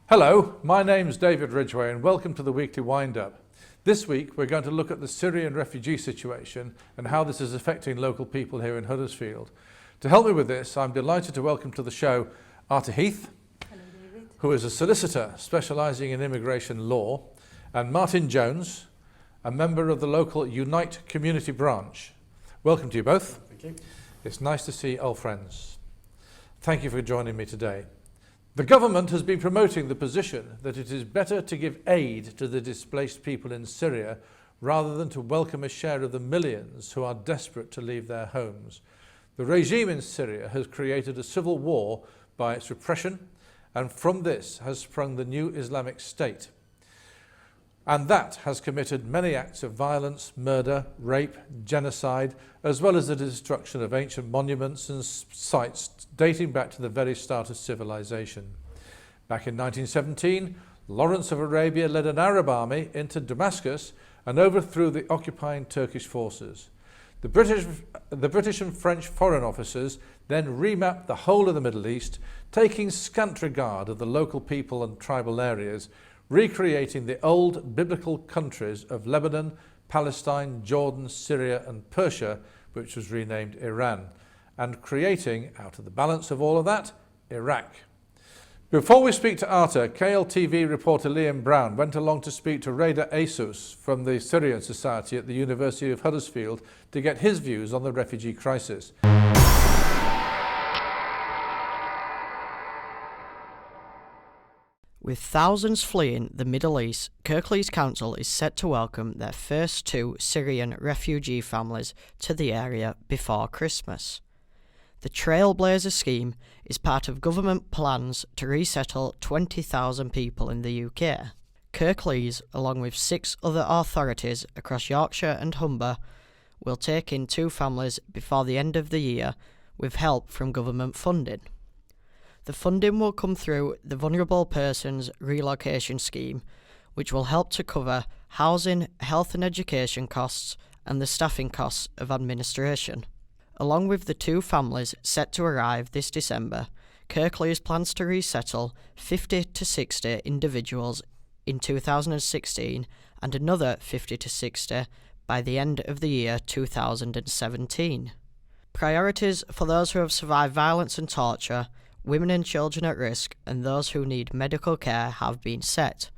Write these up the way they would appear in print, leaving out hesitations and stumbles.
Hello, my name's David Ridgway and welcome to the weekly wind-up. This week we're going to look at the Syrian refugee situation and how this is affecting local people here in Huddersfield. To help me with this, I'm delighted to welcome to the show Arta Heath, Hello, David. who is a solicitor specialising in immigration law, and Martin Jones, a member of the local Unite community branch. Welcome to you both. Thank you. It's nice to see old friends. Thank you for joining me today. The government has been promoting the position that it is better to give aid to the displaced people in Syria rather than to welcome a share of the millions who are desperate to leave their homes. The regime in Syria has created a civil war by its repression, and from this has sprung the new Islamic State. And that has committed many acts of violence, murder, rape, genocide, as well as the destruction of ancient monuments and sites dating back to the very start of civilization. Back in 1917, Lawrence of Arabia led an Arab army into Damascus and overthrew the occupying Turkish forces. The British and French foreign officers then remapped the whole of the Middle East, taking scant regard of the local people and tribal areas, recreating the old biblical countries of Lebanon, Palestine, Jordan, Syria and Persia, which was renamed Iran, and creating, out of the balance of all of that, Iraq. Before we speak to Arta, KLTV reporter Liam Brown went along to speak to Reda Asus from the Syrian Society at the University of Huddersfield to get his views on the refugee crisis. With thousands fleeing the Middle East, Kirklees Council is set to welcome their first 2 Syrian refugee families to the area before Christmas. The Trailblazer scheme is part of government plans to resettle 20,000 people in the UK. Kirklees, along with 6 other authorities across Yorkshire and Humber, will take in 2 families before the end of the year with help from government funding. The funding will come through the Vulnerable Persons Relocation Scheme, which will help to cover housing, health and education costs and the staffing costs of administration. Along with the 2 families set to arrive this December, Kirklees plans to resettle 50 to 60 individuals in 2016 and another 50 to 60 by the end of the year 2017. Priorities for those who have survived violence and torture, women and children at risk, and those who need medical care have been set.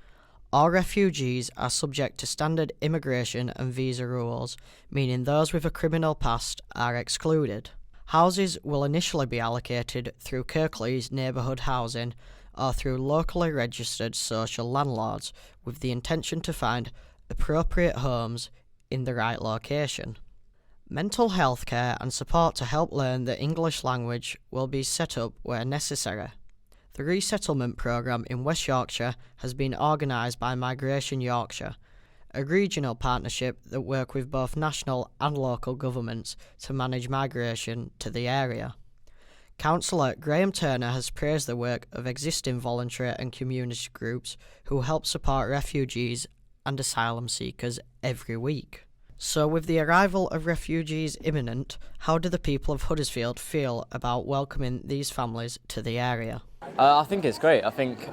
All refugees are subject to standard immigration and visa rules, meaning those with a criminal past are excluded. Houses will initially be allocated through Kirklees neighbourhood housing or through locally registered social landlords, with the intention to find appropriate homes in the right location. Mental health care and support to help learn the English language will be set up where necessary. The resettlement programme in West Yorkshire has been organised by Migration Yorkshire, a regional partnership that work with both national and local governments to manage migration to the area. Councillor Graham Turner has praised the work of existing voluntary and community groups who help support refugees and asylum seekers every week. So with the arrival of refugees imminent, how do the people of Huddersfield feel about welcoming these families to the area? I think it's great. I think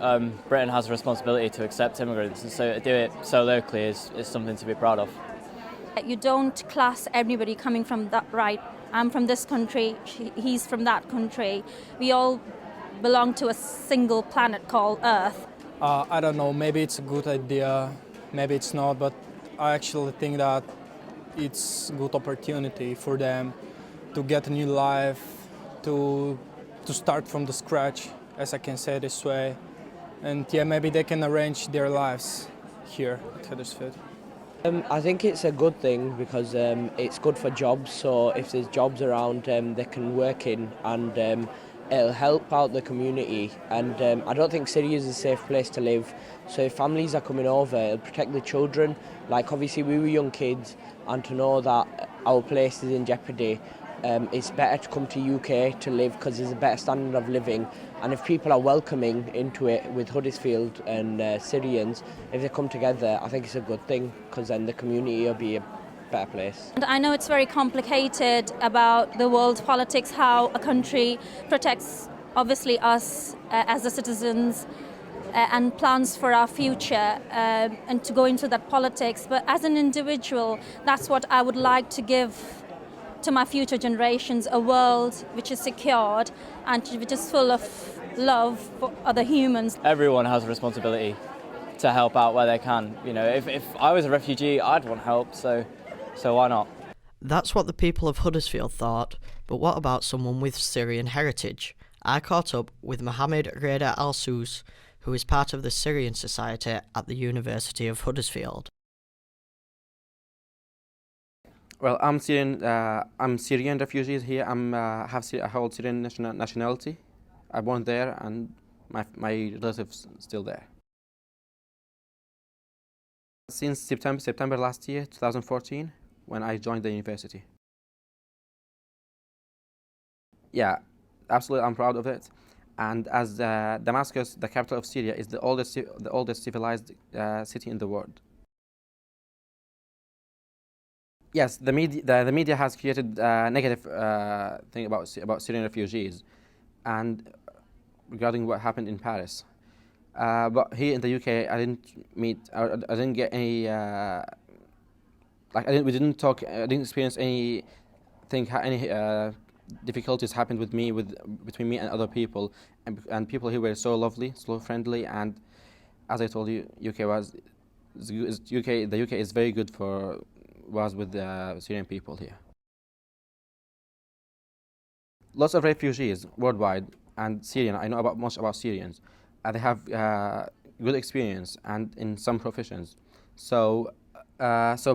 Britain has a responsibility to accept immigrants, and so to do it so locally is something to be proud of. You don't class everybody coming from that, right, I'm from this country, he's from that country. We all belong to a single planet called Earth. I don't know, maybe it's a good idea, maybe it's not, but I actually think that it's a good opportunity for them to get a new life, to start from the scratch, as I can say this way. And yeah, maybe they can arrange their lives here at Huddersfield. I think it's a good thing because it's good for jobs, so if there's jobs around they can work in, and it'll help out the community. And I don't think Syria is a safe place to live, so if families are coming over, it'll protect the children. Like obviously we were young kids, and to know that our place is in jeopardy, it's better to come to UK to live because there's a better standard of living. And if people are welcoming into it with Huddersfield and Syrians, if they come together, I think it's a good thing because then the community will be a better place. And I know it's very complicated about the world politics, how a country protects obviously us as the citizens and plans for our future, and to go into that politics. But as an individual, that's what I would like to give to my future generations, a world which is secured and which is full of love for other humans. Everyone has a responsibility to help out where they can. You know, if I was a refugee, I'd want help, so why not? That's what the people of Huddersfield thought, but what about someone with Syrian heritage? I caught up with Mohammed Reda Al-Sous, who is part of the Syrian Society at the University of Huddersfield. Well, I'm Syrian. I'm Syrian refugee here. I hold Syrian nationality. I born there, and my relatives still there. Since September last year, 2014, when I joined the university. Yeah, absolutely, I'm proud of it. And as Damascus, the capital of Syria, is the oldest civilized city in the world. Yes, the media has created a negative thing about Syrian refugees, and regarding what happened in Paris. But here in the UK, I didn't get any we didn't talk. I didn't experience any difficulties happened between me and other people, and people here were so lovely, so friendly, and as I told you, the UK is very good with the Syrian people here. Lots of refugees worldwide, and Syrian, I know much about Syrians. They have good experience and in some professions. So for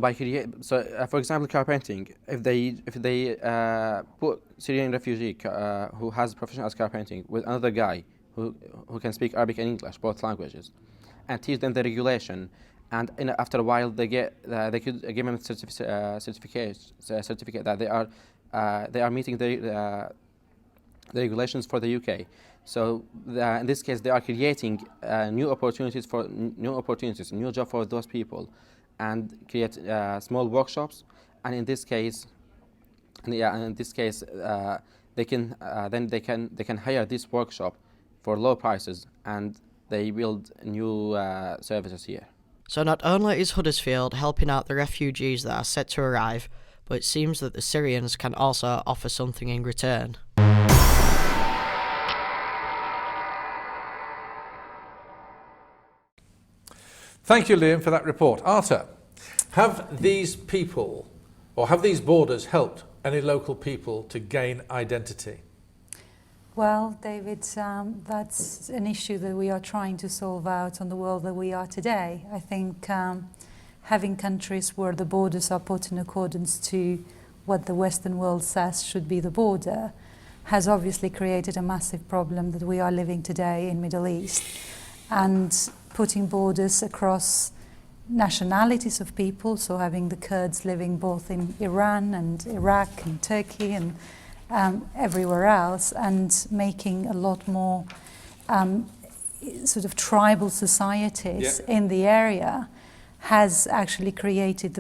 example, carpenting. If they put Syrian refugee who has profession as carpenting with another guy who can speak Arabic and English, both languages, and teach them the regulation. And after a while, they could give them a certificate that they are meeting the regulations for the UK. So in this case, they are creating new opportunities, new job for those people, and create small workshops. And in this case, they can hire this workshop for low prices, and they build new services here. So not only is Huddersfield helping out the refugees that are set to arrive, but it seems that the Syrians can also offer something in return. Thank you, Liam, for that report. Arta, have these borders helped any local people to gain identity? Well, David, that's an issue that we are trying to solve out on the world that we are today. I think having countries where the borders are put in accordance to what the Western world says should be the border has obviously created a massive problem that we are living today in Middle East. And putting borders across nationalities of people, so having the Kurds living both in Iran and Iraq and Turkey and everywhere else, and making a lot more sort of tribal societies in the area has actually created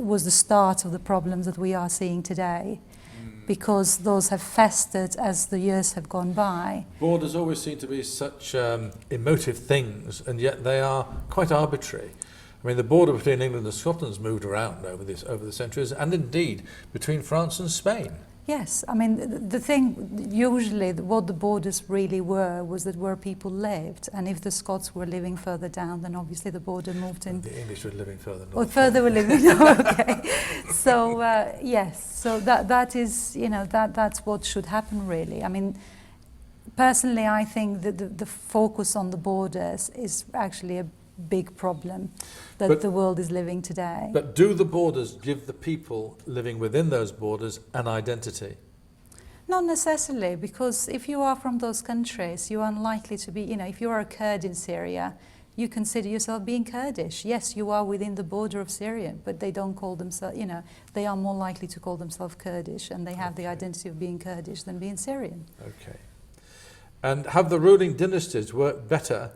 was the start of the problems that we are seeing today, because those have festered as the years have gone by. Borders always seem to be such emotive things, and yet they are quite arbitrary. I mean, the border between England and Scotland has moved around over the centuries, and indeed between France and Spain. Yes, I mean, the thing, usually what the borders really was that where people lived, and if the Scots were living further down, then obviously the border moved in. The English were living further north. Or further were living, okay. So, yes, so that is, that's what should happen really. I mean, personally, I think that the focus on the borders is actually a big problem that the world is living today. But do the borders give the people living within those borders an identity? Not necessarily, because if you are from those countries, you are unlikely to be, if you are a Kurd in Syria, you consider yourself being Kurdish. Yes, you are within the border of Syria, but they don't call themselves, they are more likely to call themselves Kurdish, and they have the identity of being Kurdish than being Syrian. Okay. And have the ruling dynasties worked better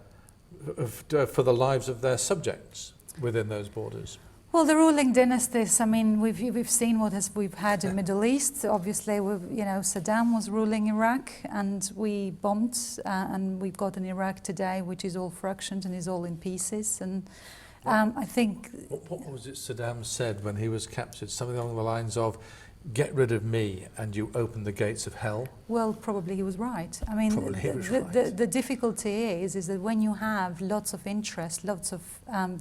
for the lives of their subjects within those borders? Well, the ruling dynasties, I mean, we've seen what we've had in Middle East. Obviously, Saddam was ruling Iraq and we bombed, and we've got an Iraq today which is all fractured and is all in pieces. And I think... What was it Saddam said when he was captured? Something along the lines of, get rid of me and you open the gates of hell? Well, probably he was right. I mean, the difficulty is that when you have lots of interest, lots of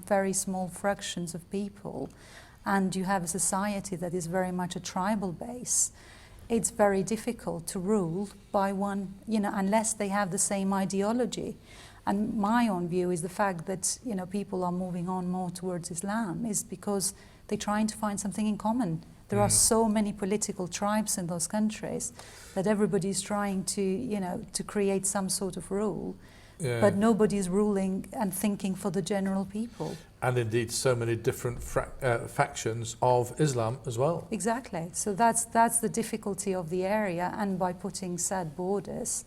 very small fractions of people, and you have a society that is very much a tribal base, it's very difficult to rule by one, unless they have the same ideology. And my own view is the fact that, people are moving on more towards Islam is because they're trying to find something in common. There are so many political tribes in those countries that everybody's trying to, to create some sort of rule, but nobody's ruling and thinking for the general people. And indeed, so many different factions of Islam as well. Exactly. So that's the difficulty of the area, and by putting sad borders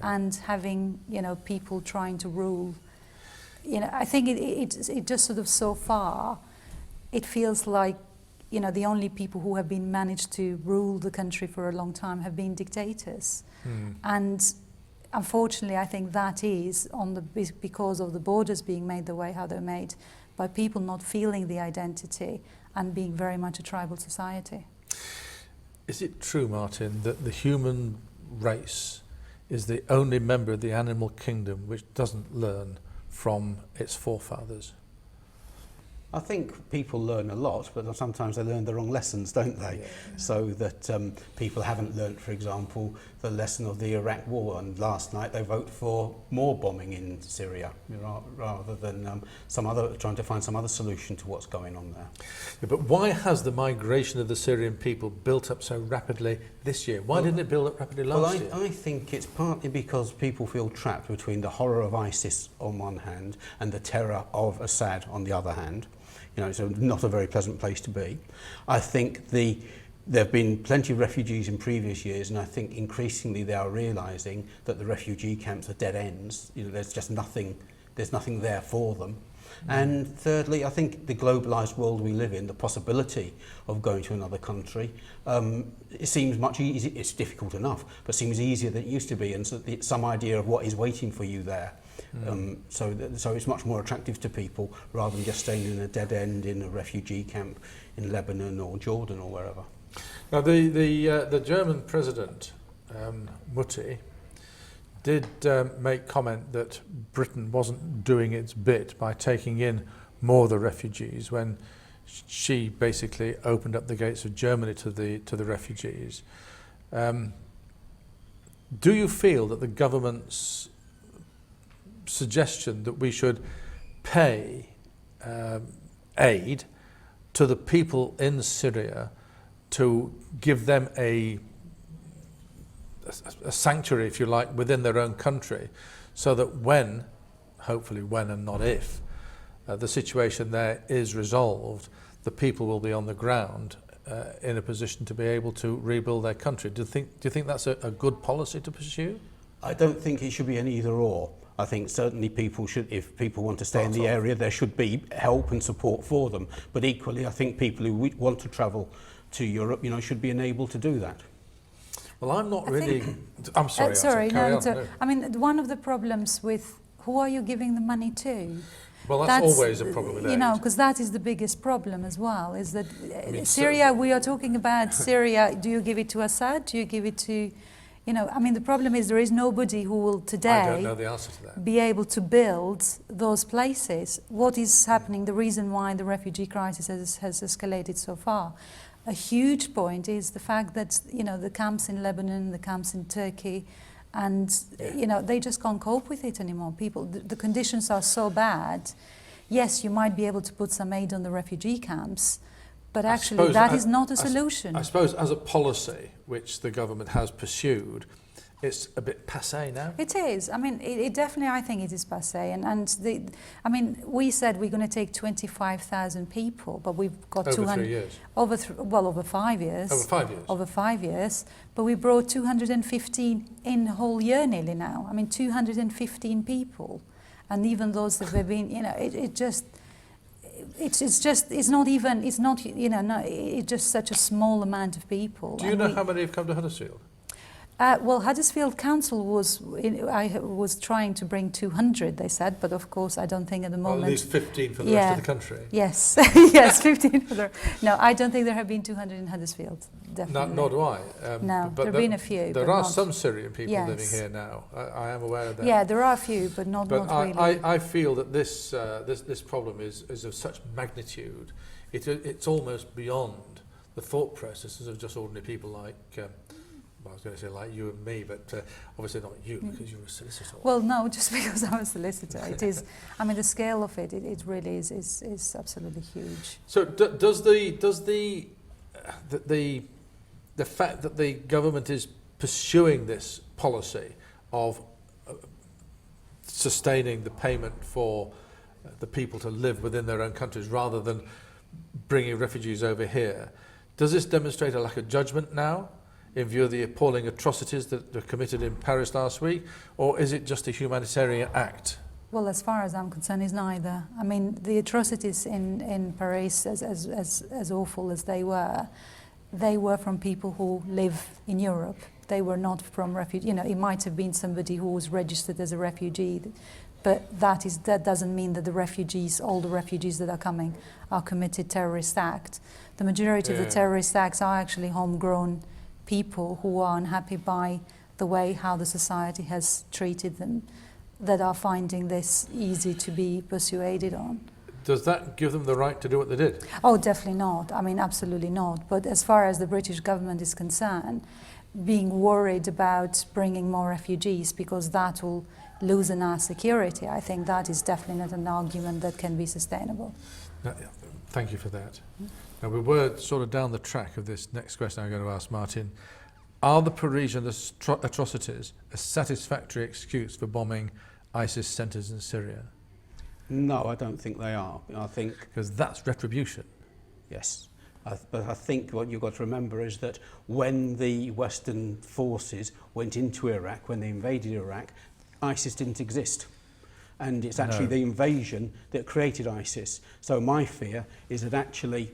and having, people trying to rule, I think it just sort of so far, it feels like, the only people who have been managed to rule the country for a long time have been dictators. And unfortunately, I think that is because of the borders being made the way how they're made, by people not feeling the identity and being very much a tribal society. Is it true, Martin, that the human race is the only member of the animal kingdom which doesn't learn from its forefathers? I think people learn a lot, but sometimes they learn the wrong lessons, don't they? So that people haven't learnt, for example, the lesson of the Iraq War, and last night they vote for more bombing in Syria rather than trying to find some other solution to what's going on there. Yeah, but why has the migration of the Syrian people built up so rapidly this year? Why didn't it build up rapidly last year? I think it's partly because people feel trapped between the horror of ISIS on one hand and the terror of Assad on the other hand. It's not a very pleasant place to be. I think there have been plenty of refugees in previous years, and I think increasingly they are realising that the refugee camps are dead ends. There's just nothing. There's nothing there for them. And thirdly, I think the globalised world we live in, the possibility of going to another country, it seems much easier. It's difficult enough, but seems easier than it used to be, and so some idea of what is waiting for you there. So it's much more attractive to people rather than just staying in a dead end in a refugee camp in Lebanon or Jordan or wherever. Now the German president, Mutti, did make comment that Britain wasn't doing its bit by taking in more of the refugees when she basically opened up the gates of Germany to the refugees. Do you feel that the government's suggestion that we should pay aid to the people in Syria to give them a sanctuary, if you like, within their own country, so that hopefully when and not if, the situation there is resolved, the people will be on the ground in a position to be able to rebuild their country? Do you think that's a good policy to pursue? I don't think it should be an either or. I think certainly people should, if people want to stay in the area, there should be help and support for them. But equally, I think people who want to travel to Europe, should be enabled to do that. Well, I'm not really... I'm sorry. I mean, one of the problems with who are you giving the money to? Well, that's always a problem with aid. Because that is the biggest problem as well, is that Syria, we are talking about Syria, do you give it to Assad? Do you give it to... the problem is there is nobody who will today I don't know the answer to that. Be able to build those places. What is happening, the reason why the refugee crisis has escalated so far, a huge point is the fact that, the camps in Lebanon, the camps in Turkey, and, they just can't cope with it anymore. The conditions are so bad. Yes, you might be able to put some aid on the refugee camps, but actually that is not a solution. I suppose as a policy which the government has pursued, it's a bit passé now. It is. It definitely, I think it is passé. We said we're going to take 25,000 people, but we've got over 3 years. Over 5 years. Over 5 years. Over 5 years. But we brought 215 in a whole year nearly now. 215 people. And even those that have been, it's not you know, no, it's just such a small amount of people. Do you know how many have come to Huddersfield? Well, Huddersfield Council was trying to bring 200, they said, but of course I don't think at the moment. Well, at least 15 for the rest of the country. Yes, yes, 15 for the. No, I don't think there have been 200 in Huddersfield. Definitely. Nor do I. No, there have been a few. There but are not. some Syrian people Yes. living here now. I am aware of that. Yeah, there are a few, but not really. I feel that this problem is of such magnitude. It's almost beyond the thought processes of just ordinary people like. Well, I was going to say like you and me, but obviously not you because you're a solicitor. Well, no, just because I'm a solicitor. It is. I mean, the scale of it really is absolutely huge. So does the fact that the government is pursuing this policy of sustaining the payment for the people to live within their own countries rather than bringing refugees over here, does this demonstrate a lack of judgment now in view of the appalling atrocities that were committed in Paris last week, or is it just a humanitarian act? Well, as far as I'm concerned, it's neither. I mean, the atrocities in Paris, as awful as they were from people who live in Europe. They were not from refugees. You know, it might have been somebody who was registered as a refugee, but that doesn't mean that the refugees, all the refugees that are coming, are committed terrorist acts. The majority of the terrorist acts are actually homegrown people who are unhappy by the way how the society has treated them, that are finding this easy to be persuaded on. Does that give them the right to do what they did? Oh, definitely not. I mean, absolutely not. But as far as the British government is concerned, being worried about bringing more refugees because that will loosen our security, I think that is definitely not an argument that can be sustainable. No, thank you for that. Now, we were sort of down the track of this next question I'm going to ask Martin. Are the Parisian atrocities a satisfactory excuse for bombing ISIS centres in Syria? No, I don't think they are. I think because that's retribution. Yes, but I think what you've got to remember is that when the Western forces went into Iraq, when they invaded Iraq, ISIS didn't exist. And it's actually the invasion that created ISIS. So my fear is that actually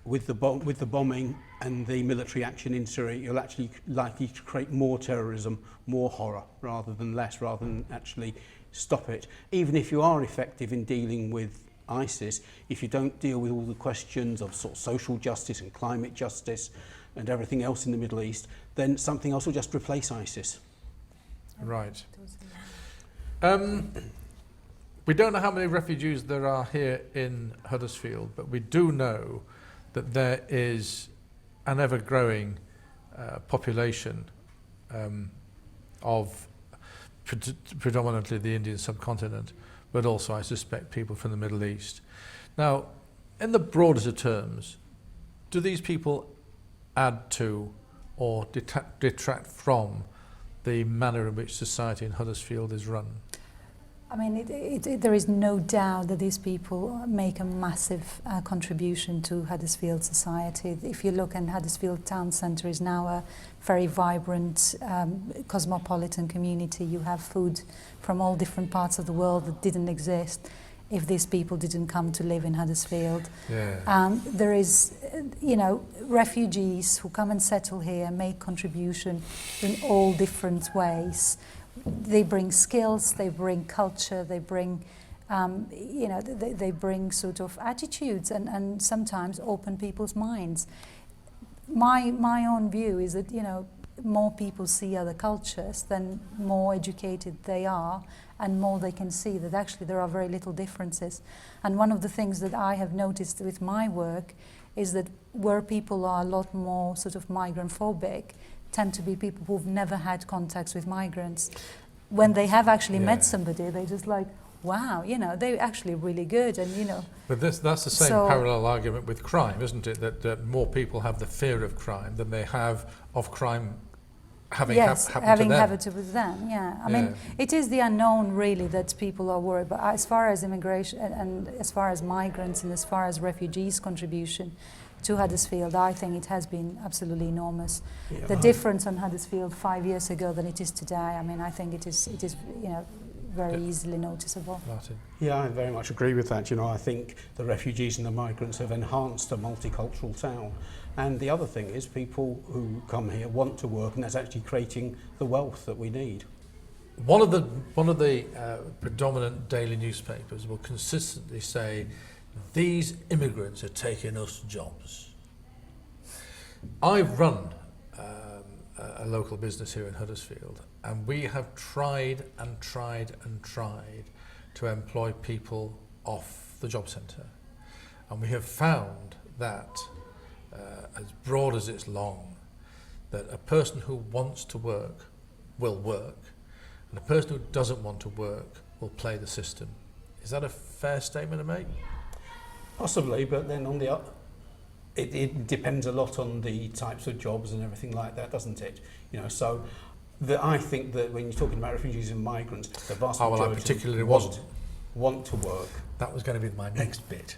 with the bombing and the military action in Syria, you're actually likely to create more terrorism, more horror, rather than less, rather than actually stop it. Even if you are effective in dealing with ISIS, if you don't deal with all the questions of sort of social justice and climate justice and everything else in the Middle East, then something else will just replace ISIS. Right. We don't know how many refugees there are here in Huddersfield, but we do know that there is an ever-growing population of predominantly the Indian subcontinent, but also, I suspect, people from the Middle East. Now, in the broadest of terms, do these people add to or detract from the manner in which society in Huddersfield is run? I mean, there is no doubt that these people make a massive contribution to Huddersfield society. If you look, and Huddersfield town centre is now a very vibrant cosmopolitan community. You have food from all different parts of the world that didn't exist if these people didn't come to live in Huddersfield. Yeah. There is, you know, refugees who come and settle here, make contribution in all different ways. They bring skills, they bring culture, they bring, you know, they bring sort of attitudes and sometimes open people's minds. My own view is that, you know, more people see other cultures, then more educated they are and more they can see that actually there are very little differences. And one of the things that I have noticed with my work is that where people are a lot more sort of migrant phobic, tend to be people who've never had contacts with migrants. When they have actually met somebody, they're just like, wow, you know, they're actually really good, and you know. But that's the same parallel argument with crime, isn't it? That more people have the fear of crime than they have of crime having happened to them. Happened with them, yeah. I mean, it is the unknown really that people are worried about. As far as immigration and as far as migrants and as far as refugees' contribution to Huddersfield, I think it has been absolutely enormous. Yeah, the difference on Huddersfield 5 years ago than it is today, I mean, I think it is, you know, very easily noticeable. Martin. Yeah, I very much agree with that. You know, I think the refugees and the migrants have enhanced a multicultural town. And the other thing is people who come here want to work, and that's actually creating the wealth that we need. One of the predominant daily newspapers will consistently say, these immigrants are taking us jobs. I've run a local business here in Huddersfield, and we have tried and tried and tried to employ people off the job centre. And we have found that, as broad as it's long, that a person who wants to work will work, and a person who doesn't want to work will play the system. Is that a fair statement to make? Possibly, but then on the it depends a lot on the types of jobs and everything like that, doesn't it? You know, so I think that when you're talking about refugees and migrants, the vast majority I particularly want to work. That was going to be my next bit.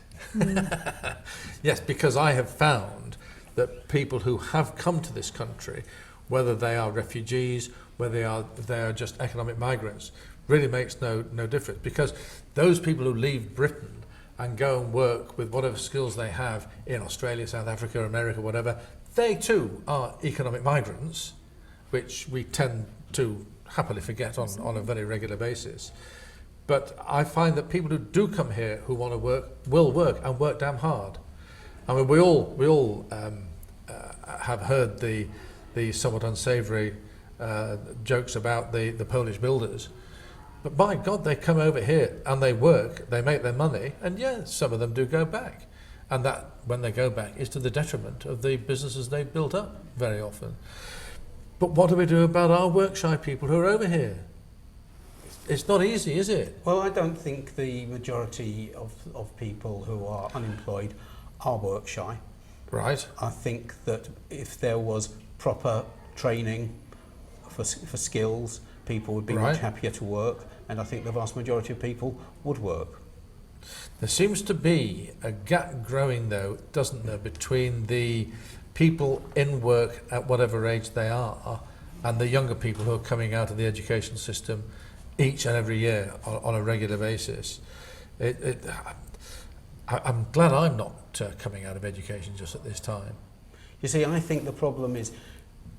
Yes, because I have found that people who have come to this country, whether they are refugees, whether they are just economic migrants, really makes no difference, because those people who leave Britain and go and work with whatever skills they have in Australia, South Africa, America, whatever, they too are economic migrants, which we tend to happily forget on a very regular basis. But I find that people who do come here who want to work will work, and work damn hard. I mean, we all have heard the somewhat unsavoury jokes about the Polish builders. But by God, they come over here and they work, they make their money, and yeah, some of them do go back. And that, when they go back, is to the detriment of the businesses they've built up very often. But what do we do about our work-shy people who are over here? It's not easy, is it? Well, I don't think the majority of people who are unemployed are work-shy. Right. I think that if there was proper training for skills, people would be much happier to work, and I think the vast majority of people would work. There seems to be a gap growing, though, doesn't there, between the people in work at whatever age they are and the younger people who are coming out of the education system each and every year on a regular basis. I'm glad I'm not coming out of education just at this time. You see, I think the problem is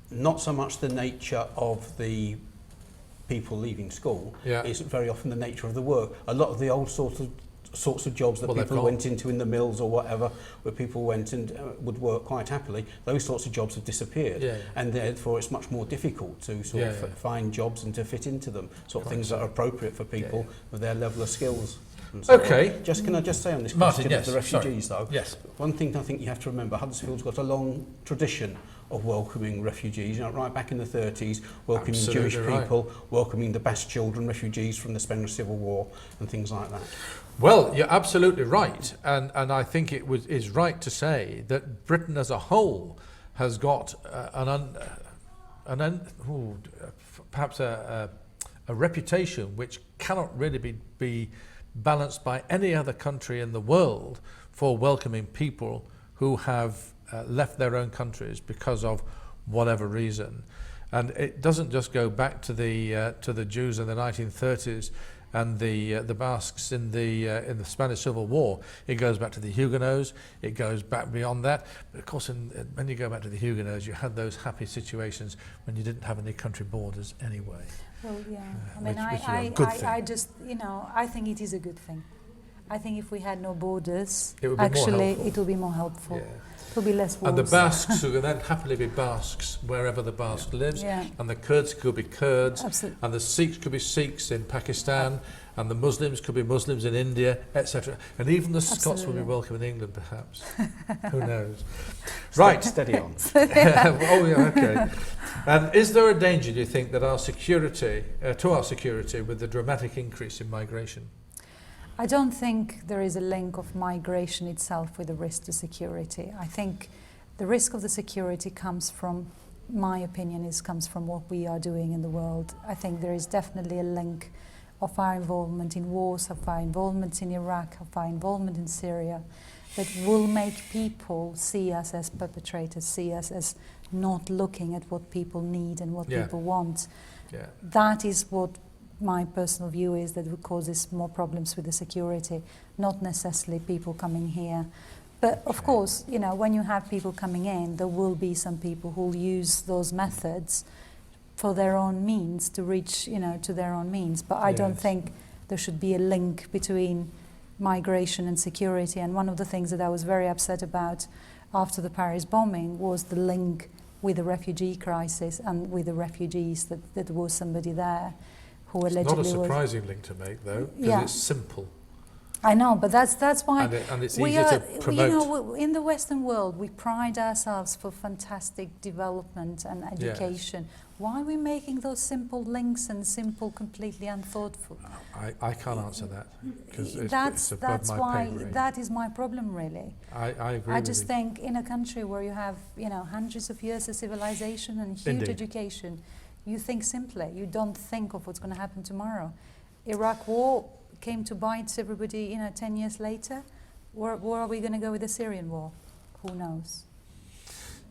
not so much the nature of the people leaving school, it's very often the nature of the work. A lot of the old sorts of jobs that people went into in the mills or whatever, where people went and would work quite happily, those sorts of jobs have disappeared, and therefore it's much more difficult to sort of find jobs and to fit into them, things that are appropriate for people with their level of skills. So okay. Can I just say on this question of the refugees, though? Yes. One thing I think you have to remember, Huddersfield's got a long tradition of welcoming refugees. You know, right back in the 30s, welcoming Jewish people, welcoming the Basque children, refugees from the Spanish Civil War, and things like that. Well, you're absolutely right, and I think is right to say that Britain as a whole has got perhaps a reputation which cannot really be balanced by any other country in the world for welcoming people who have left their own countries because of whatever reason. And it doesn't just go back to the Jews in the 1930s and the Basques in the Spanish Civil War. It goes back to the Huguenots. It goes back beyond that. But of course, when you go back to the Huguenots, you had those happy situations when you didn't have any country borders anyway. Well, yeah. I mean, I just, I think it is a good thing. I think if we had no borders, it will be more helpful. Yeah. It will be less wars. And the Basques who can then happily be Basques wherever the Basque lives, and the Kurds could be Kurds, and the Sikhs could be Sikhs in Pakistan, and the Muslims could be Muslims in India, etc. And even the Scots will be welcome in England, perhaps. Who knows? Right. Steady on. Oh, yeah, okay. And is there a danger, do you think, that our security, with the dramatic increase in migration? I don't think there is a link of migration itself with the risk to security. I think the risk of the security comes from, my opinion comes from what we are doing in the world. I think there is definitely a link of our involvement in wars, of our involvement in Iraq, of our involvement in Syria, that will make people see us as perpetrators, see us as not looking at what people need and what people want. Yeah. That is what my personal view is that it causes more problems with the security, not necessarily people coming here. But of course, you know, when you have people coming in, there will be some people who will use those methods for their own means, to reach, you know, to their own means. But I don't think there should be a link between migration and security. And one of the things that I was very upset about after the Paris bombing was the link with the refugee crisis and with the refugees, that there was somebody there who allegedly was... It's not a surprising link to make, though, because it's simple. I know, but that's why and it's easy to promote. You know, in the Western world, we pride ourselves for fantastic development and education. Yes. Why are we making those simple links and simple, completely unthoughtful? I can't answer that, because it's above my pay grade. That is my problem, really. I agree. I just think in a country where you have, you know, hundreds of years of civilization and huge education, you think simply. You don't think of what's going to happen tomorrow. Iraq War came to bite everybody, you know, 10 years later. Where are we going to go with the Syrian war? Who knows?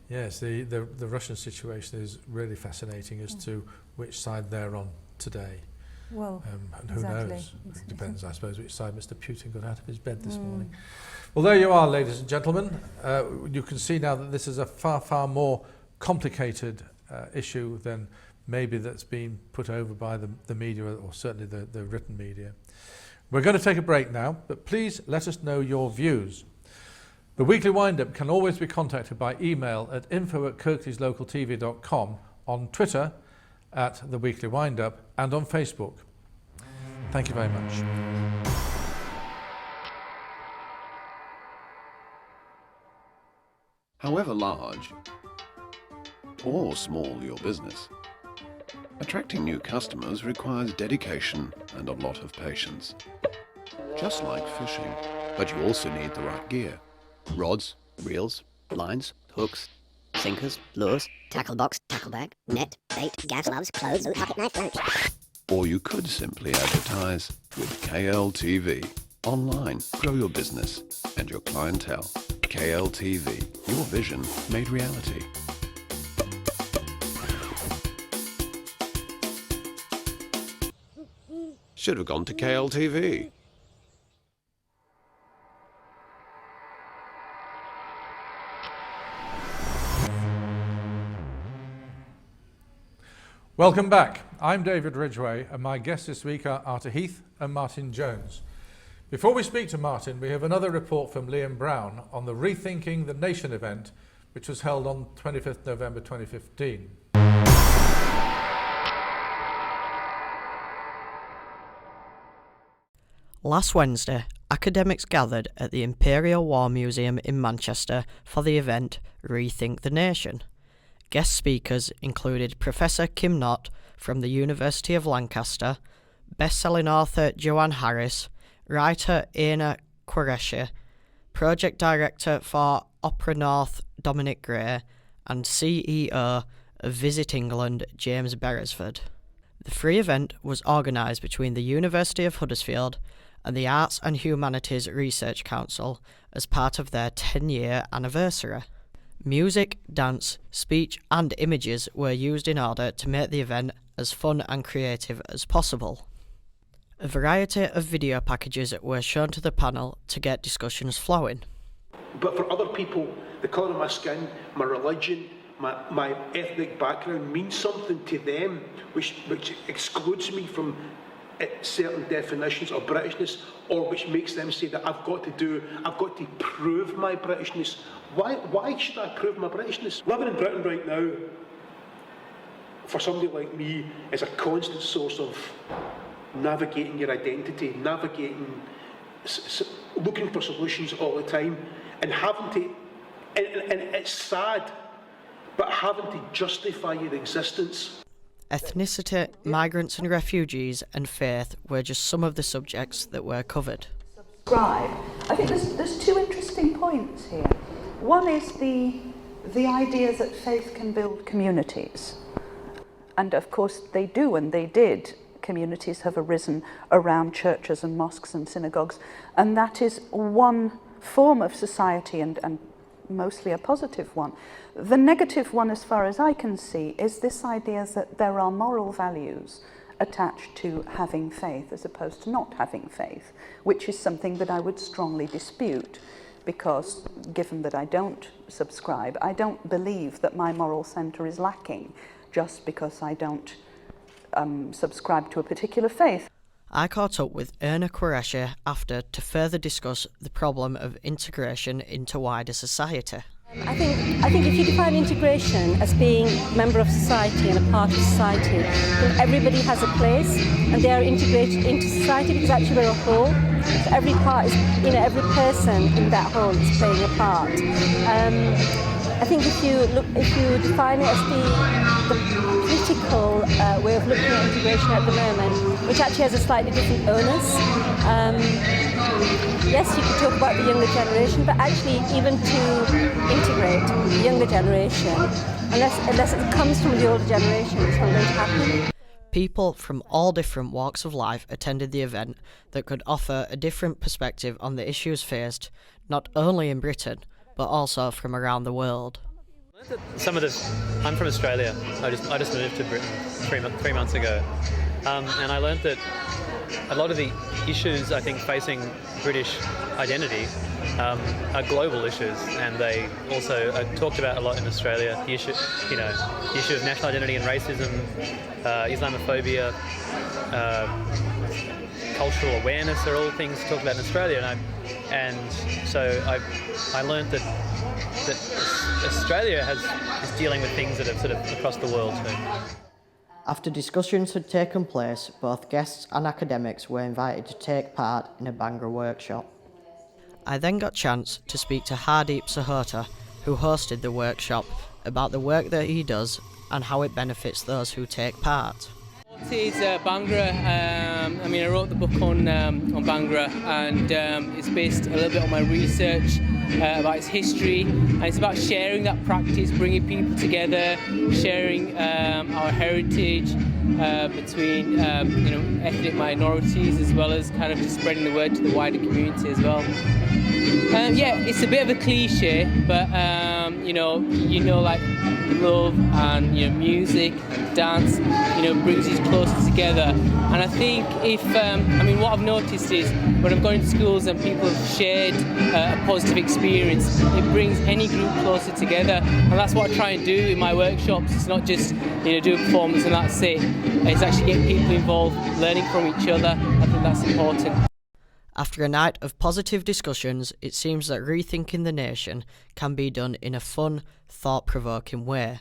Yes, the Russian situation is really fascinating as to which side they're on today. Well, and who knows? It depends, I suppose, which side Mr. Putin got out of his bed this morning. Well, there you are, ladies and gentlemen. You can see now that this is a far, far more complicated issue than maybe that's been put over by the media, or certainly the written media. We're going to take a break now, but please let us know your views. The Weekly Wind-Up can always be contacted by email at info@kirkleeslocaltv.com, on Twitter at The Weekly Wind-Up, and on Facebook. Thank you very much. However large or small your business, attracting new customers requires dedication and a lot of patience. Just like fishing, but you also need the right gear. Rods, reels, lines, hooks, sinkers, lures, tackle box, tackle bag, net, bait, gas gloves, clothes, pocket knife, roach. Or you could simply advertise with KLTV. Online, grow your business and your clientele. KLTV, your vision made reality. Should have gone to KLTV. Welcome back. I'm David Ridgway, and my guests this week are Arta Heath and Martin Jones. Before we speak to Martin, we have another report from Liam Brown on the Rethinking the Nation event, which was held on 25th November 2015. Last Wednesday, academics gathered at the Imperial War Museum in Manchester for the event Rethink the Nation. Guest speakers included Professor Kim Knott from the University of Lancaster, best-selling author Joanne Harris, writer Aina Qureshi, project director for Opera North Dominic Gray, and CEO of Visit England James Beresford. The free event was organised between the University of Huddersfield and the Arts and Humanities Research Council as part of their 10-year anniversary. Music, dance, speech and images were used in order to make the event as fun and creative as possible. A variety of video packages were shown to the panel to get discussions flowing. But for other people, the colour of my skin, my religion, my ethnic background means something to them which excludes me from certain definitions of Britishness, or which makes them say that I've got to prove my Britishness. Why should I prove my Britishness? Living in Britain right now, for somebody like me, is a constant source of navigating your identity, looking for solutions all the time, and having to, and it's sad, but having to justify your existence. Ethnicity, migrants and refugees, and faith were just some of the subjects that were covered. I think there's two interesting points here. One is the idea that faith can build communities. And of course they do, and they did. Communities have arisen around churches and mosques and synagogues, and that is one form of society, and mostly a positive one. The negative one, as far as I can see, is this idea that there are moral values attached to having faith as opposed to not having faith, which is something that I would strongly dispute, because given that I don't subscribe, I don't believe that my moral centre is lacking just because I don't subscribe to a particular faith. I caught up with Erna Qureshi after to further discuss the problem of integration into wider society. I think if you define integration as being a member of society and a part of society, then everybody has a place and they are integrated into society because actually we're a whole. So every part is, every person in that whole is playing a part. I think if you define it as the political way of looking at integration at the moment, which actually has a slightly different onus. Yes, you could talk about the younger generation, but actually even to integrate the younger generation, unless it comes from the older generation, it's not going to happen. People from all different walks of life attended the event that could offer a different perspective on the issues faced, not only in Britain, but also from around the world. I'm from Australia. I just moved to Britain 3 months ago, and I learned that a lot of the issues I think facing British identity are global issues, and they also are talked about a lot in Australia. The issue of national identity and racism, Islamophobia, cultural awareness are all things talked about in Australia, and so I learned that Australia is dealing with things that are sort of across the world too. After discussions had taken place, both guests and academics were invited to take part in a Bhangra workshop. I then got a chance to speak to Hardeep Sahota, who hosted the workshop, about the work that he does and how it benefits those who take part. What is Bhangra? I wrote the book on Bhangra, and it's based a little bit on my research about its history, and it's about sharing that practice, bringing people together, sharing our heritage between ethnic minorities, as well as kind of just spreading the word to the wider community as well. It's a bit of a cliche, but like love and music and dance, brings us closer together. And I think what I've noticed is when I've gone into schools and people have shared a positive experience, it brings any group closer together. And that's what I try and do in my workshops. It's not just do a performance and that's it. It's actually getting people involved, learning from each other. I think that's important. After a night of positive discussions, it seems that rethinking the nation can be done in a fun, thought-provoking way.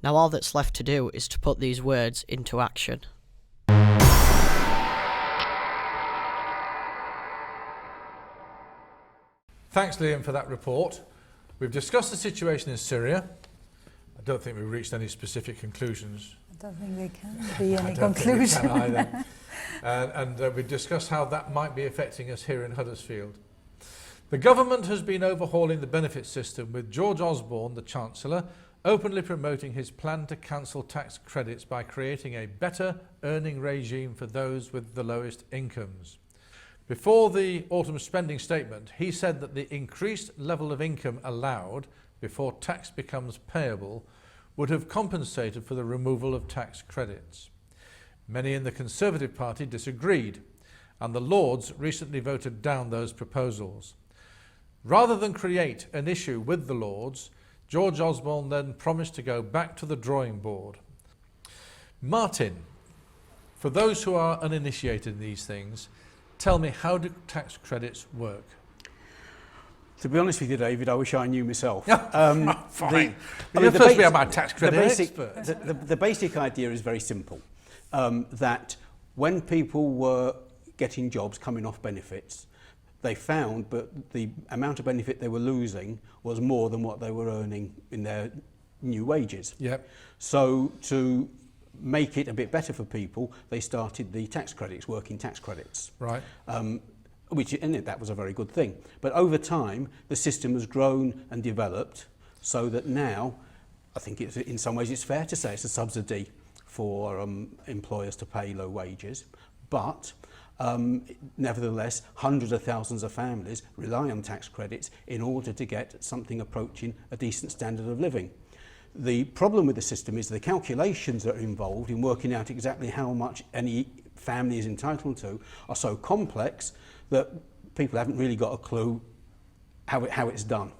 Now all that's left to do is to put these words into action. Thanks, Liam, for that report. We've discussed the situation in Syria. I don't think we've reached any specific conclusions. I don't think there can be any conclusion. I don't think we can either. And we've discussed how that might be affecting us here in Huddersfield. The government has been overhauling the benefit system, with George Osbourne, the Chancellor, openly promoting his plan to cancel tax credits by creating a better earning regime for those with the lowest incomes. Before the autumn spending statement, he said that the increased level of income allowed before tax becomes payable would have compensated for the removal of tax credits. Many in the Conservative Party disagreed, and the Lords recently voted down those proposals. Rather than create an issue with the Lords, George Osbourne then promised to go back to the drawing board. Martin, for those who are uninitiated in these things, tell me, how do tax credits work? To be honest with you, David, I wish I knew myself. Fine. You're supposed to be my tax credit expert. The basic idea is very simple, that when people were getting jobs coming off benefits, they found that the amount of benefit they were losing was more than what they were earning in their new wages. Yep. So to make it a bit better for people, they started the tax credits, working tax credits. Right. Which in it, that was a very good thing. But over time, the system has grown and developed so that now, I think it's, in some ways it's fair to say it's a subsidy for employers to pay low wages. But nevertheless, hundreds of thousands of families rely on tax credits in order to get something approaching a decent standard of living. The problem with the system is the calculations that are involved in working out exactly how much any family is entitled to are so complex that people haven't really got a clue how it's done.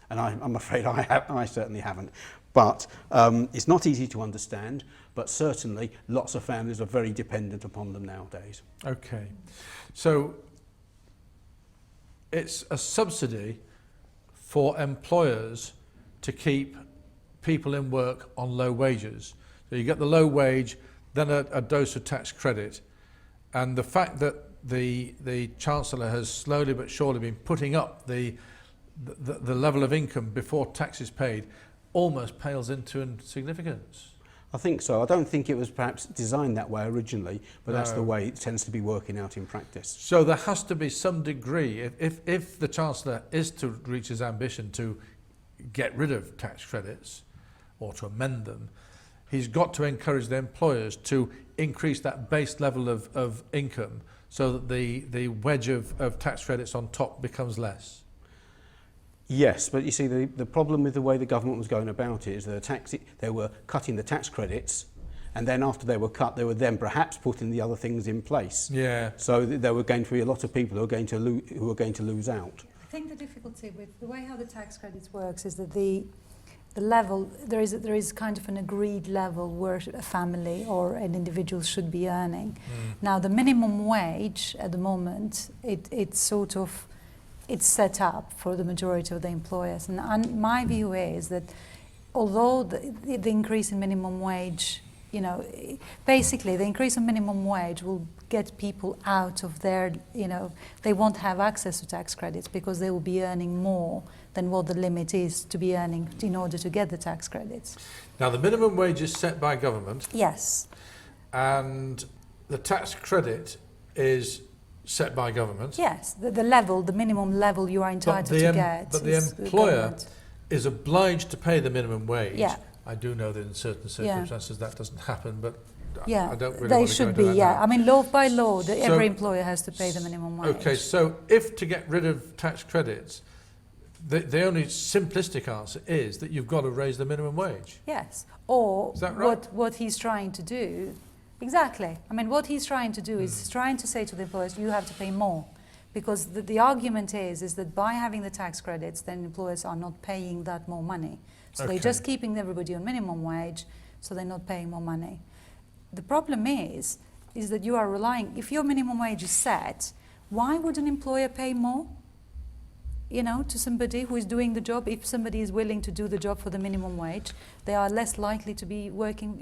And I'm afraid I certainly haven't. But it's not easy to understand, but certainly lots of families are very dependent upon them nowadays. Okay. So it's a subsidy for employers to keep people in work on low wages. So you get the low wage, then a dose of tax credit. And the fact that the Chancellor has slowly but surely been putting up the level of income before tax is paid almost pales into insignificance. I think so. I don't think it was perhaps designed that way originally, but that's the way it tends to be working out in practice. So there has to be some degree, if the Chancellor is to reach his ambition to get rid of tax credits or to amend them, he's got to encourage the employers to increase that base level of income so that the wedge of tax credits on top becomes less. Yes, but you see, the problem with the way the government was going about it is they were cutting the tax credits, and then after they were cut, they were then perhaps putting the other things in place. Yeah. So there were going to be a lot of people who were going to lose out. I think the difficulty with the way how the tax credits works is that the level, there is kind of an agreed level where a family or an individual should be earning. Now, the minimum wage at the moment, it's set up for the majority of the employers. And my view is that although the increase in minimum wage, basically the increase in minimum wage will get people out of their, they won't have access to tax credits because they will be earning more than what the limit is to be earning in order to get the tax credits. Now, the minimum wage is set by government. Yes. And the tax credit is set by government. Yes, the minimum level you are entitled to get. But the employer is obliged to pay the minimum wage. Yeah. I do know that in certain circumstances that doesn't happen, but yeah, I don't really they want to should go into be. that Yeah, now. I mean, by law, every employer has to pay the minimum wage. Okay, so if to get rid of tax credits, the only simplistic answer is that you've got to raise the minimum wage. Yes, or is that right? what he's trying to do. Exactly. I mean, what he's trying to do is he's trying to say to the employers, you have to pay more. Because the argument is that by having the tax credits, then employers are not paying that more money. So they're just keeping everybody on minimum wage, so they're not paying more money. The problem is that you are relying, if your minimum wage is set, why would an employer pay more? To somebody who is doing the job. If somebody is willing to do the job for the minimum wage, they are less likely to be working,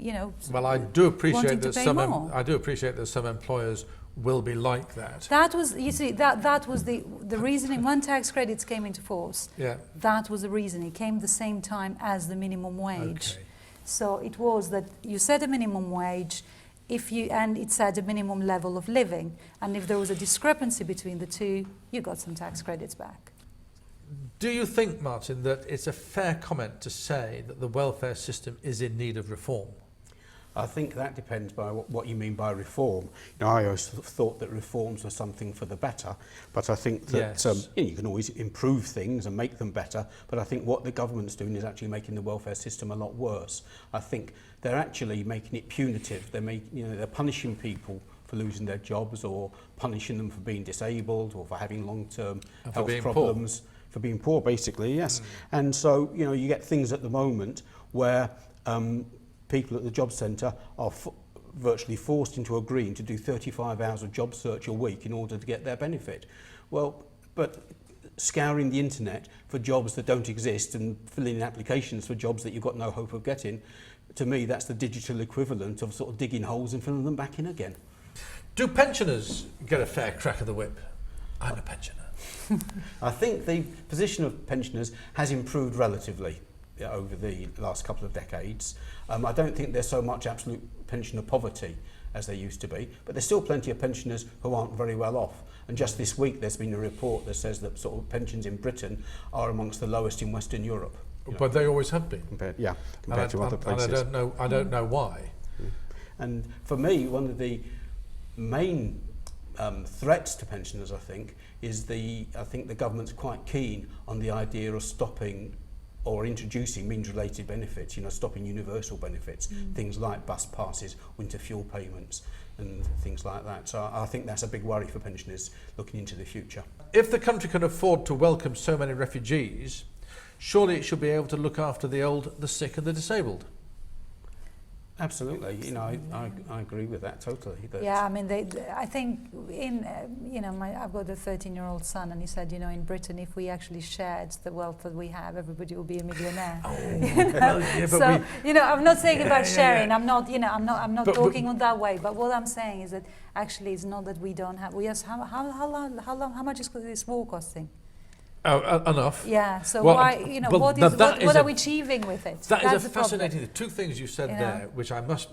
Well, I do appreciate that some employers will be like that. That was, you see, that was the reasoning when tax credits came into force. Yeah. That was the reason. It came the same time as the minimum wage. Okay. So it was that you set a minimum wage, and it set a minimum level of living, and if there was a discrepancy between the two, you got some tax credits back. Do you think, Martin, that it's a fair comment to say that the welfare system is in need of reform? I think that depends by what you mean by reform. I always thought that reforms were something for the better, but I think that you can always improve things and make them better, but I think what the government's doing is actually making the welfare system a lot worse. I think they're actually making it punitive. They're punishing people for losing their jobs, or punishing them for being disabled, or for having long-term health problems. For being poor, basically, yes. And so, you get things at the moment where people at the job centre are virtually forced into agreeing to do 35 hours of job search a week in order to get their benefit. Well, but scouring the internet for jobs that don't exist and filling in applications for jobs that you've got no hope of getting, to me, that's the digital equivalent of sort of digging holes and filling them back in again. Do pensioners get a fair crack of the whip? I'm a pensioner. I think the position of pensioners has improved relatively over the last couple of decades. I don't think there's so much absolute pensioner poverty as there used to be, but there's still plenty of pensioners who aren't very well off. And just this week there's been a report that says that sort of pensions in Britain are amongst the lowest in Western Europe. But they always have been. Compared to other places. And I don't know why. And for me, one of the main threats to pensioners, I think, is I think the government's quite keen on the idea of stopping or introducing means-related benefits, stopping universal benefits, things like bus passes, winter fuel payments and things like that. So I think that's a big worry for pensioners looking into the future. If the country can afford to welcome so many refugees, surely it should be able to look after the old, the sick and the disabled. Absolutely, I agree with that totally. Yeah, I mean, I think I've got a 13-year-old son, and he said, in Britain, if we actually shared the wealth that we have, everybody will be a millionaire. I'm not saying about sharing. I'm not talking on that way. But what I'm saying is that actually, it's not that we don't have. We have how much is this war costing? Enough. Yeah. So why? What are we achieving with it? That is a fascinating. The two things you said there, which I must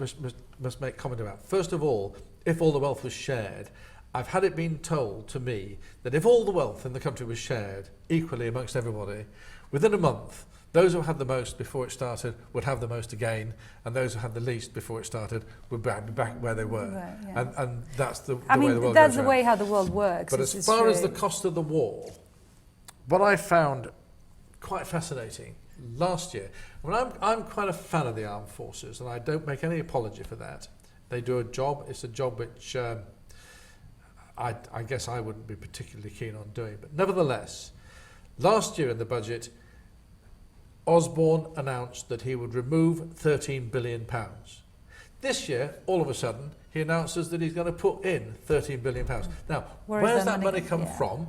make comment about. First of all, if all the wealth was shared, I've had it been told to me that if all the wealth in the country was shared equally amongst everybody, within a month, those who had the most before it started would have the most again, and those who had the least before it started would be back where they were. Right, yeah. And that's the way the world goes. That's the way how the world works. But as far as the cost of the war, what I found quite fascinating last year, I'm quite a fan of the armed forces, and I don't make any apology for that. They do a job. It's a job which I guess I wouldn't be particularly keen on doing. But nevertheless, last year in the budget, Osborne announced that he would remove £13 billion. This year, all of a sudden, he announces that he's going to put in £13 billion. Now, where's that money come from?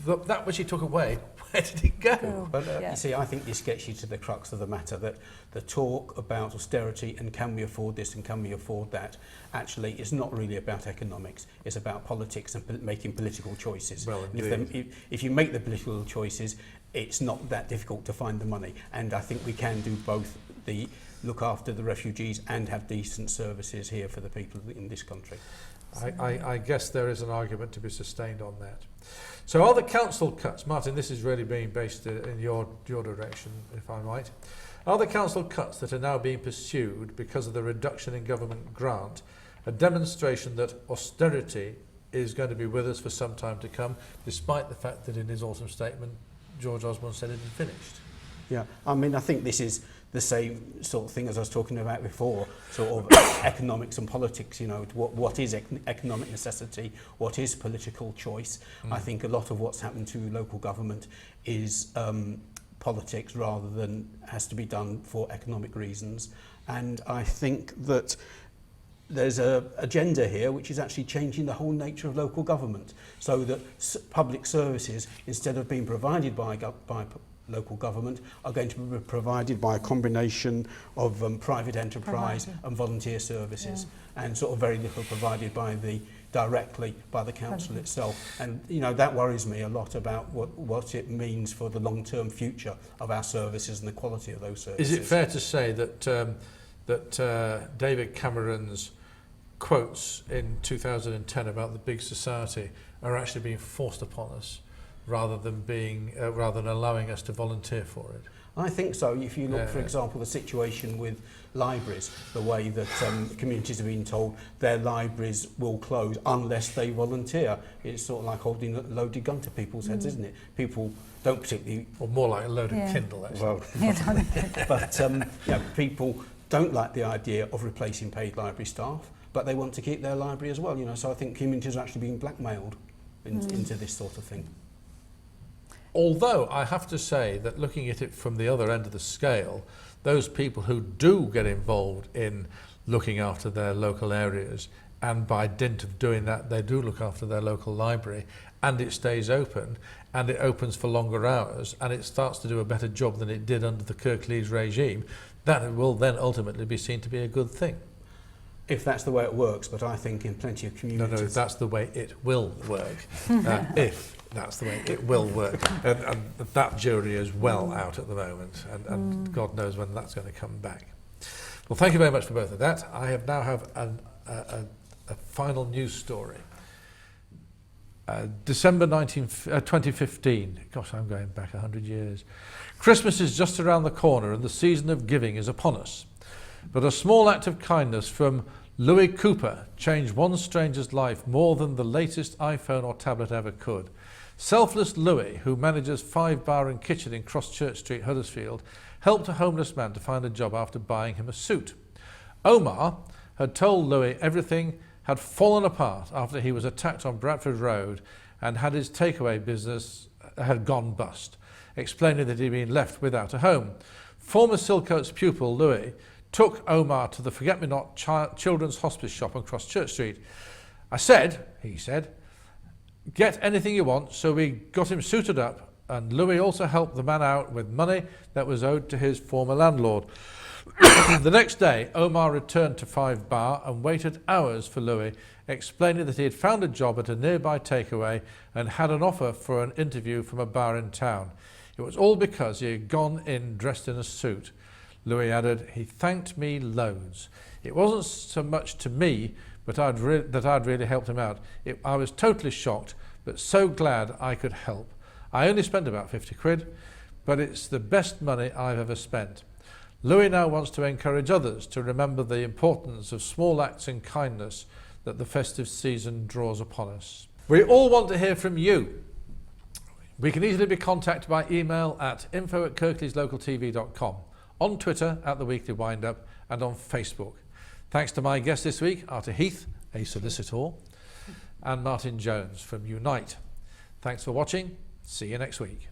That which he took away, where did it go? Well, you see, I think this gets you to the crux of the matter, that the talk about austerity and can we afford this and can we afford that actually is not really about economics. It's about politics and making political choices. Well, and if you make the political choices, it's not that difficult to find the money. And I think we can do both, look after the refugees and have decent services here for the people in this country. I guess there is an argument to be sustained on that. So are the council cuts, Martin, this is really being based in your direction, if I'm right, are the council cuts that are now being pursued because of the reduction in government grant a demonstration that austerity is going to be with us for some time to come, despite the fact that in his autumn statement, George Osbourne said it had finished? Yeah, I mean, I think this is the same sort of thing as I was talking about before, sort of economics and politics, what is economic necessity, what is political choice. I think a lot of what's happened to local government is politics rather than has to be done for economic reasons. And I think that there's an agenda here which is actually changing the whole nature of local government, so that public services, instead of being provided by local government, are going to be provided by a combination of private enterprise and volunteer services, and sort of very little provided directly by the council itself. And that worries me a lot about what it means for the long-term future of our services and the quality of those services. Is it fair to say that David Cameron's quotes in 2010 about the big society are actually being forced upon us, rather than allowing us to volunteer for it? I think so. If you look, for example, the situation with libraries, the way that communities have been told their libraries will close unless they volunteer, it's sort of like holding a loaded gun to people's heads, isn't it? People don't particularly... Or more like a loaded Kindle, actually. Well, but people don't like the idea of replacing paid library staff, but they want to keep their library as well, so I think communities are actually being blackmailed into this sort of thing. Although I have to say that looking at it from the other end of the scale, those people who do get involved in looking after their local areas, and by dint of doing that, they do look after their local library, and it stays open, and it opens for longer hours, and it starts to do a better job than it did under the Kirklees regime, that will then ultimately be seen to be a good thing. If that's the way it works, but I think in plenty of communities... No, that's the way it will work. If that's the way it will work. And that jury is well out at the moment, and God knows when that's going to come back. Well, thank you very much for both of that. I now have a final news story. December 2015. Gosh, I'm going back 100 years. Christmas is just around the corner and the season of giving is upon us. But a small act of kindness from Louis Cooper changed one stranger's life more than the latest iPhone or tablet ever could. Selfless Louis, who manages 5 Bar and Kitchen in Cross Church Street, Huddersfield, helped a homeless man to find a job after buying him a suit. Omar had told Louis everything had fallen apart after he was attacked on Bradford Road and had his takeaway business had gone bust, explaining that he'd been left without a home. Former Silcoats pupil Louis took Omar to the Forget-Me-Not Children's Hospice shop on Cross Church Street. He said, get anything you want, so we got him suited up, and Louis also helped the man out with money that was owed to his former landlord. The next day, Omar returned to 5 Bar and waited hours for Louis, explaining that he had found a job at a nearby takeaway and had an offer for an interview from a bar in town. It was all because he had gone in dressed in a suit. Louis added, he thanked me loads. It wasn't so much to me, but that I'd really helped him out. I was totally shocked, but so glad I could help. I only spent about 50 quid, but it's the best money I've ever spent. Louis now wants to encourage others to remember the importance of small acts and kindness that the festive season draws upon us. We all want to hear from you. We can easily be contacted by email at info@kirkleeslocaltv.com, on Twitter @The Weekly Windup, and on Facebook. Thanks to my guests this week, Arthur Heath, a solicitor, and Martin Jones from Unite. Thanks for watching. See you next week.